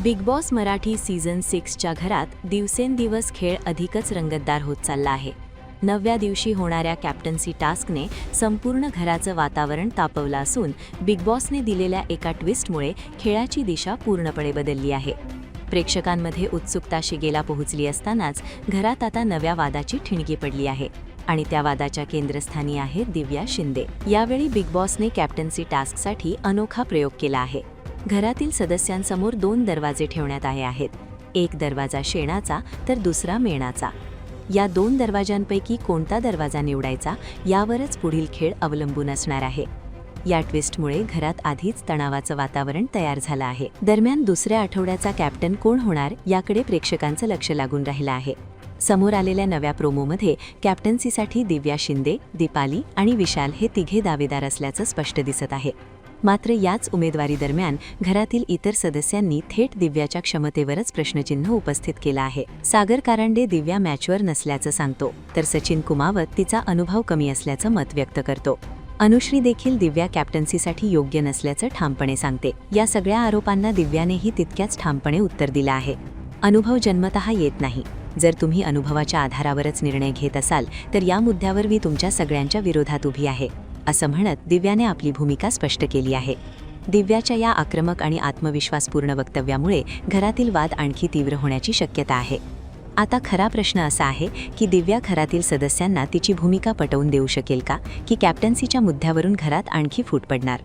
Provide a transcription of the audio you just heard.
Big boss Marathi season 6च्या घरात दिवसेंदिवस खेळ अधिकच रंगतदार होत चालला आहे. 9व्या दिवशी होणाऱ्या कॅप्टन्सी टास्कने संपूर्ण घराचं वातावरण तापवलं असून बिग बॉसने दिलेल्या एका ट्विस्टमुळे खेळाची दिशा पूर्णपणे बदलली आहे. प्रेक्षकांमध्ये उत्सुकता शिगेला पोहोचली असतानाच घरात आता नव्या वादाची ठिणगी पडली आहे आणि त्या वादाच्या केंद्रस्थानी आहे दिव्या शिंदे. यावेळी बिग बॉसने कॅप्टन्सी टास्कसाठी अनोखा प्रयोग केला आहे. घरातील सदस्यांसमोर 2 दरवाजे ठेवण्यात आले आहेत. एक दरवाजा शेणाचा तर दुसरा मेणाचा. या 2 दरवाजांपैकी कोणता दरवाजा निवडायचा यावरच पुढील खेळ अवलंबून असणार आहे. या ट्विस्टमुळे घरात आधीच तणावाचं वातावरण तयार झालं आहे. दरम्यान दुसऱ्या आठवड्याचा कॅप्टन कोण होणार याकडे प्रेक्षकांचं लक्ष लागून राहिलं आहे. समोर आलेल्या नव्या प्रोमोमध्ये कॅप्टन्सीसाठी दिव्या शिंदे, दीपाली आणि विशाल हे तिघे दावेदार असल्याचं स्पष्ट दिसत आहे. मात्र याच उमेदवारी दरम्यान घरातील इतर सदस्यांनी थेट दिव्याच्या क्षमतेवरच प्रश्नचिन्ह उपस्थित केलं आहे. सागर कारंडे दिव्या मॅचवर नसल्याचं सांगतो, तर सचिन कुमावत तिचा अनुभव कमी असल्याचं मत व्यक्त करतो. अनुश्री देखील दिव्या कॅप्टन्सीसाठी योग्य नसल्याचं ठामपणे सांगते. या सगळ्या आरोपांना दिव्यानेही तितक्याच ठामपणे उत्तर दिलं आहे. अनुभव जन्मतः येत नाही. जर तुम्ही अनुभवाच्या आधारावरच निर्णय घेत असाल तर या मुद्द्यावर मी तुमच्या सगळ्यांच्या विरोधात उभी आहे, असं म्हणत दिव्याने आपली भूमिका स्पष्ट केली आहे. दिव्याच्या या आक्रमक आणि आत्मविश्वासपूर्ण वक्तव्यामुळे घरातील वाद आणखी तीव्र होण्याची शक्यता आहे. आता खरा प्रश्न असा आहे की दिव्या घरातील सदस्यांना तिची भूमिका पटवून देऊ शकेल का, की कॅप्टन्सीच्या मुद्द्यावरून घरात आणखी फूट पडणार.